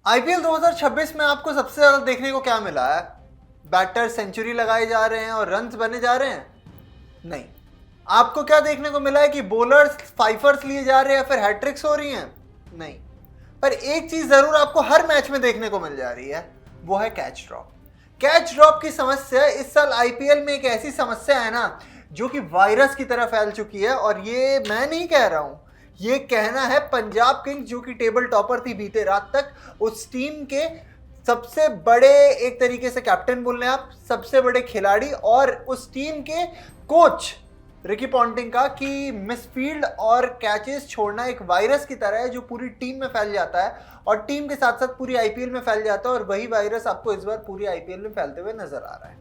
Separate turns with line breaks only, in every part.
IPL 2026 में आपको सबसे ज्यादा देखने को क्या मिला है? बैटर सेंचुरी लगाए जा रहे हैं और रन्स बने जा रहे हैं? नहीं। आपको क्या देखने को मिला है कि बॉलर्स फाइफर्स लिए जा रहे हैं या फिर हैट्रिक्स हो रही हैं? नहीं। पर एक चीज जरूर आपको हर मैच में देखने को मिल जा रही है, वो है कैच ड्रॉप। कैच ड्रॉप की समस्या इस साल आईपीएल में एक ऐसी समस्या है ना, जो कि वायरस की तरह फैल चुकी है। और ये मैं नहीं कह रहा हूं, ये कहना है पंजाब किंग्स, जो कि टेबल टॉपर थी बीते रात तक। उस टीम के सबसे बड़े, एक तरीके से कैप्टन बोल रहे हैं आप, सबसे बड़े खिलाड़ी और उस टीम के कोच रिकी पॉन्टिंग का, कि मिसफील्ड और कैचेस छोड़ना एक वायरस की तरह है जो पूरी टीम में फैल जाता है और टीम के साथ साथ पूरी आईपीएल में फैल जाता है। और वही वायरस आपको इस बार पूरी आईपीएल में फैलते हुए नजर आ रहा है।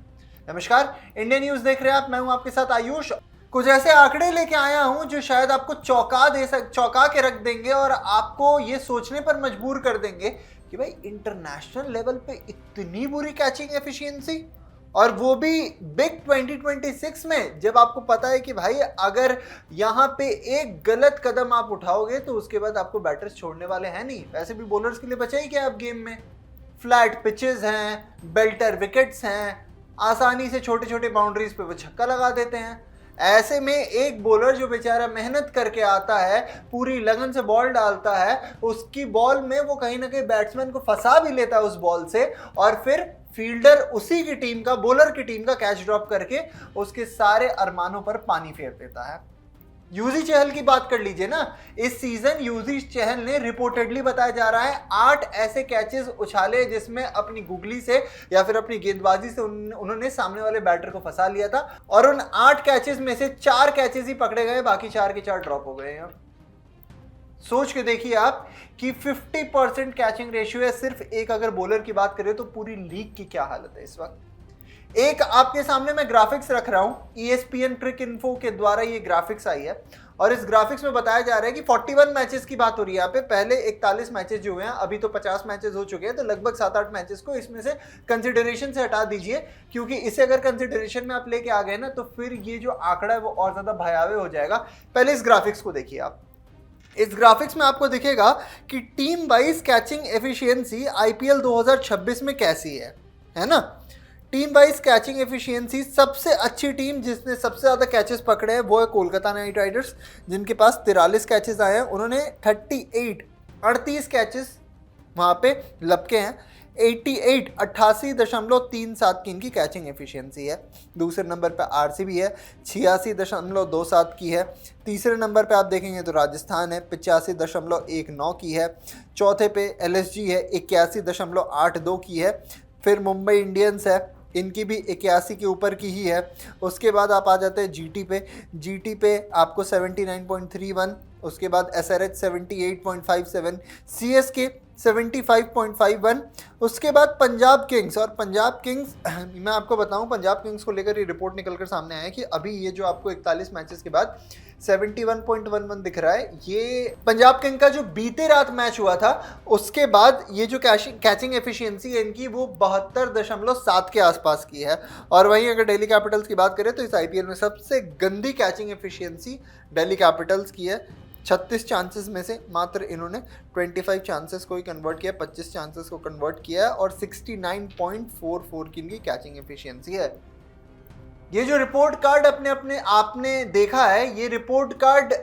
नमस्कार, इंडिया न्यूज देख रहे हैं आप, मैं हूं आपके साथ आयुष। कुछ ऐसे आंकड़े लेके आया हूं जो शायद आपको चौंका के रख देंगे और आपको ये सोचने पर मजबूर कर देंगे कि भाई इंटरनेशनल लेवल पे इतनी बुरी कैचिंग एफिशिएंसी, और वो भी बिग 2026 में, जब आपको पता है कि भाई अगर यहाँ पे एक गलत कदम आप उठाओगे तो उसके बाद आपको बैटर्स छोड़ने वाले हैं नहीं। वैसे भी बॉलर्स के लिए बचा ही क्या आप गेम में? फ्लैट पिचेस हैं, बेल्टर विकेट्स हैं, आसानी से छोटे छोटे बाउंड्रीज पे वो छक्का लगा देते हैं। ऐसे में एक बॉलर जो बेचारा मेहनत करके आता है, पूरी लगन से बॉल डालता है, उसकी बॉल में वो कहीं ना कहीं बैट्समैन को फंसा भी लेता है उस बॉल से, और फिर फील्डर उसी की टीम का, बॉलर की टीम का कैच ड्रॉप करके उसके सारे अरमानों पर पानी फेर देता है। यूजी चहल की बात कर लीजिए ना। इस सीजन यूजी चहल ने रिपोर्टेडली बताया जा रहा है 8 ऐसे कैचेस उछाले जिसमें अपनी गुगली से या फिर अपनी गेंदबाजी से उन्होंने सामने वाले बैटर को फंसा लिया था। और उन 8 कैचेस में से 4 कैचेस ही पकड़े गए, बाकी 4 के 4 ड्रॉप हो गए हैं। सोच के देखिए आप कि 50% कैचिंग रेशियो है सिर्फ एक, अगर बॉलर की बात करें तो पूरी लीग की क्या हालत है इस वक्त। एक आपके सामने मैं ग्राफिक्स रख रहा हूं, ESPN ट्रिक इन्फो के द्वारा ये ग्राफिक्स आई है और इस ग्राफिक्स में बताया जा रहा है कि 41 मैचेस की बात हो रही है यहाँ पे। पहले 41 मैचेस जो हुए हैं, अभी तो 50 मैचेस हो चुके हैं, तो लगभग 7-8 मैचेस को इसमें से कंसिडरेशन से हटा दीजिए, क्योंकि इसे अगर कंसिडरेशन में आप लेके आ गए ना तो फिर ये जो आंकड़ा है वो और ज्यादा भयावह हो जाएगा। पहले इस ग्राफिक्स को देखिए आप। इस ग्राफिक्स में आपको दिखेगा कि team wise catching efficiency IPL 2026 में कैसी है ना। टीम वाइज कैचिंग एफिशिएंसी, सबसे अच्छी टीम जिसने सबसे ज़्यादा कैचेस पकड़े हैं वो है कोलकाता नाइट राइडर्स, जिनके पास 43 कैचेस आए हैं। उन्होंने 38 कैचेस वहाँ पे लपके हैं। 88.37 की इनकी कैचिंग एफिशिएंसी है। दूसरे नंबर पे आरसीबी है, 86.27 की है। तीसरे नंबर पे आप देखेंगे तो राजस्थान है, 85.19 की है। चौथे पे एलएसजी है, 81.82 की है। फिर मुंबई इंडियंस है, इनकी भी 81 के ऊपर की ही है। उसके बाद आप आ जाते हैं जीटी पे आपको 79.31, उसके बाद एसआरएच 78.57, सीएसके 75.51, उसके बाद पंजाब किंग्स। और पंजाब किंग्स मैं आपको बताऊं, पंजाब किंग्स को लेकर ये रिपोर्ट निकलकर सामने आया है कि अभी ये जो आपको 41 मैचेस के बाद 71.11 दिख रहा है, ये पंजाब किंग का जो बीते रात मैच हुआ था उसके बाद ये जो कैचिंग एफिशिएंसी है इनकी वो 72.7 के आसपास की है। और वहीं अगर दिल्ली कैपिटल्स की बात करें तो इस आईपीएल में सबसे गंदी कैचिंग एफिशिएंसी दिल्ली कैपिटल्स की है। 36 चांसेस में से मात्र इन्होंने 25 चांसेस को ही कन्वर्ट किया, 25 चांसेस को कन्वर्ट किया है और 69.44 की इनकी कैचिंग एफिशिएंसी है। ये जो रिपोर्ट कार्ड आपने देखा है, ये रिपोर्ट कार्ड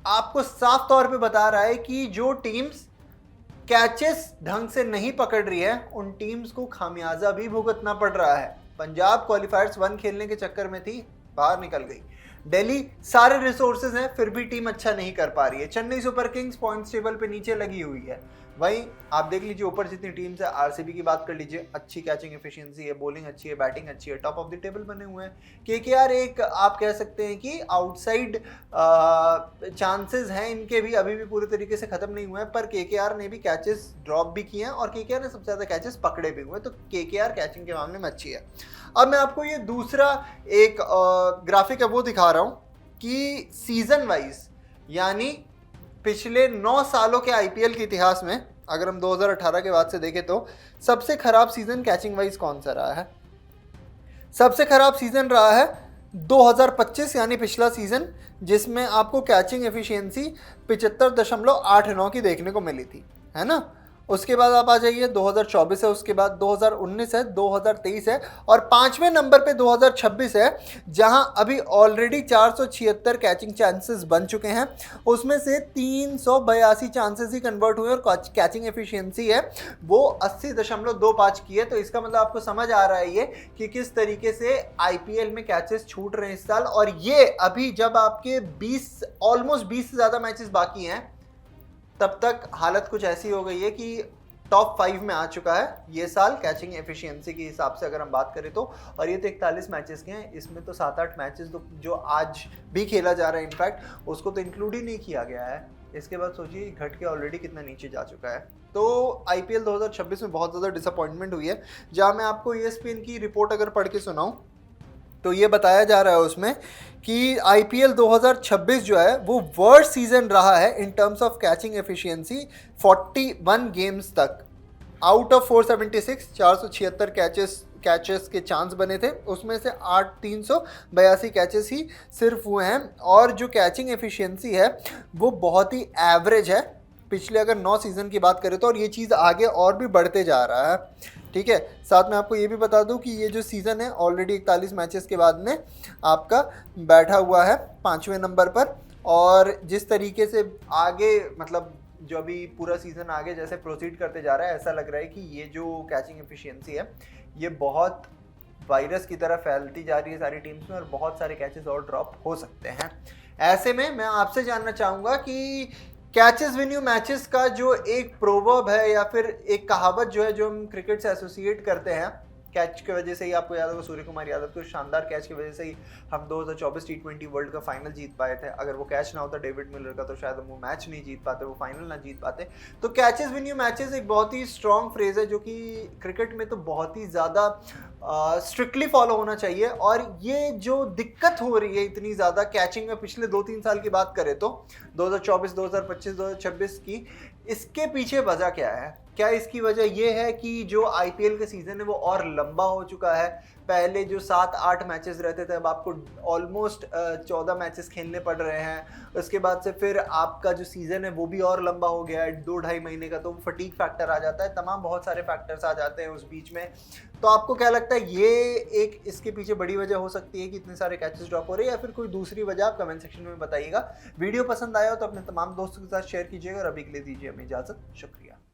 आपको साफ तौर पे बता रहा है कि जो टीम्स कैचेस ढंग से नहीं पकड़ रही है उन टीम्स को खामियाजा भी भुगतना पड़ रहा है। पंजाब क्वालिफायर्स 1 खेलने के चक्कर में थी, बाहर निकल गई। दिल्ली सारे रिसोर्सेज हैं फिर भी टीम अच्छा नहीं कर पा रही है। Chennai super Kings points table पे नीचे लगी हुई है। वहीं आप देख लीजिए ऊपर जितनी टीम्स है, आरसीबी की बात कर लीजिए, अच्छी कैचिंग एफिशिएंसी है, बॉलिंग अच्छी है, बैटिंग अच्छी है, टॉप ऑफ द टेबल बने हुए हैं। केकेआर एक आप कह सकते हैं कि आउटसाइड चांसेस हैं इनके भी, अभी भी पूरे तरीके से खत्म नहीं हुए हैं, पर केकेआर ने भी कैचेस ड्रॉप भी किए हैं और केकेआर ने सबसे ज़्यादा कैचेस पकड़े भी हुए हैं। तो केकेआर कैचिंग के मामले में अच्छी है। अब मैं आपको ये दूसरा एक ग्राफिक है वो दिखा रहा हूँ कि सीजन वाइज, यानी पिछले 9 सालों के आईपीएल के इतिहास में अगर हम 2018 के बाद से देखें तो सबसे खराब सीजन कैचिंग वाइज कौन सा रहा है? सबसे खराब सीजन रहा है 2025, यानी पिछला सीजन, जिसमें आपको कैचिंग एफिशिएंसी 75.89 की देखने को मिली थी, है ना। उसके बाद आप आ जाइए 2024 है, उसके बाद 2019 है, 2023 है और 5वें नंबर पे 2026 है, जहां अभी ऑलरेडी 476 कैचिंग चांसेस बन चुके हैं। उसमें से 382 चांसेस ही कन्वर्ट हुए और कैचिंग एफिशिएंसी है वो 80.25 की है। तो इसका मतलब आपको समझ आ रहा है ये कि किस तरीके से आईपीएल में कैचेस छूट रहे हैं इस साल। और ये अभी जब आपके ऑलमोस्ट 20 से ज़्यादा मैचेस बाकी हैं, तब तक हालत कुछ ऐसी हो गई है कि टॉप 5 में आ चुका है ये साल कैचिंग एफिशिएंसी के हिसाब से अगर हम बात करें तो। और ये तो 41 मैचेस के हैं, इसमें तो 7-8 मैचेस तो जो आज भी खेला जा रहा है इनफैक्ट उसको तो इंक्लूड ही नहीं किया गया है। इसके बाद सोचिए घट के ऑलरेडी कितना नीचे जा चुका है। तो आईपीएल 2026 में बहुत ज़्यादा डिसअपॉइंटमेंट हुई है। जहाँ मैं आपको ESPN की रिपोर्ट अगर पढ़ के सुनाऊँ तो ये बताया जा रहा है उसमें कि आईपीएल 2026 जो है वो वर्स्ट सीजन रहा है in terms of catching efficiency 41 games तक। आउट ऑफ 476 476 कैचेस के चांस बने थे, उसमें से 382 कैचेस ही सिर्फ हुए हैं। और जो कैचिंग एफिशिएंसी है वो बहुत ही एवरेज है पिछले अगर 9 सीज़न की बात करें तो। और ये चीज़ आगे और भी बढ़ते जा रहा है। ठीक है, साथ में आपको ये भी बता दूं कि ये जो सीज़न है ऑलरेडी 41 मैचेस के बाद में आपका बैठा हुआ है 5वें नंबर पर। और जिस तरीके से आगे मतलब जो अभी पूरा सीज़न आगे जैसे प्रोसीड करते जा रहा है, ऐसा लग रहा है कि ये जो कैचिंग एफिशिएंसी है ये बहुत वायरस की तरह फैलती जा रही है सारी टीम्स में और बहुत सारे कैचेस और ड्रॉप हो सकते हैं। ऐसे में मैं आपसे जानना चाहूँगा कि कैचेस विन यू मैचेस का जो एक प्रोवर्ब है या फिर एक कहावत जो है जो हम क्रिकेट से एसोसिएट करते हैं, कैच की वजह से ही आपको याद होगा सूर्य कुमार यादव के शानदार कैच की वजह से ही हम 2024 T20 वर्ल्ड का फाइनल जीत पाए थे। अगर वो कैच ना होता डेविड मिलर का तो शायद हम वो मैच नहीं जीत पाते, वो फाइनल ना जीत पाते। तो कैचेस विन यू मैचेस एक बहुत ही स्ट्रॉन्ग फ्रेज है जो कि क्रिकेट में तो बहुत ही ज़्यादा स्ट्रिक्टली फॉलो होना चाहिए। और ये जो दिक्कत हो रही है इतनी ज़्यादा कैचिंग में पिछले 2-3 साल की बात करें तो 2024, 2025, 2026 की, इसके पीछे वजह क्या है? क्या इसकी वजह ये है कि जो आईपीएल का सीज़न है वो और लंबा हो चुका है? पहले जो 7-8 मैचेस रहते थे अब आपको ऑलमोस्ट 14 मैचेस खेलने पड़ रहे हैं। उसके बाद से फिर आपका जो सीज़न है वो भी और लंबा हो गया है 2-2.5 महीने का, तो फटीग फैक्टर आ जाता है, तमाम बहुत सारे फैक्टर्स आ जाते हैं उस बीच में। तो आपको क्या लगता है ये एक इसके पीछे बड़ी वजह हो सकती है कि इतने सारे कैचेस ड्रॉप हो रहे हैं, या फिर कोई दूसरी वजह? आप कमेंट सेक्शन में बताइएगा। वीडियो पसंद आया हो तो अपने तमाम दोस्तों के साथ शेयर कीजिएगा और अभी के लिए दीजिए हमें इजाज़त। शुक्रिया।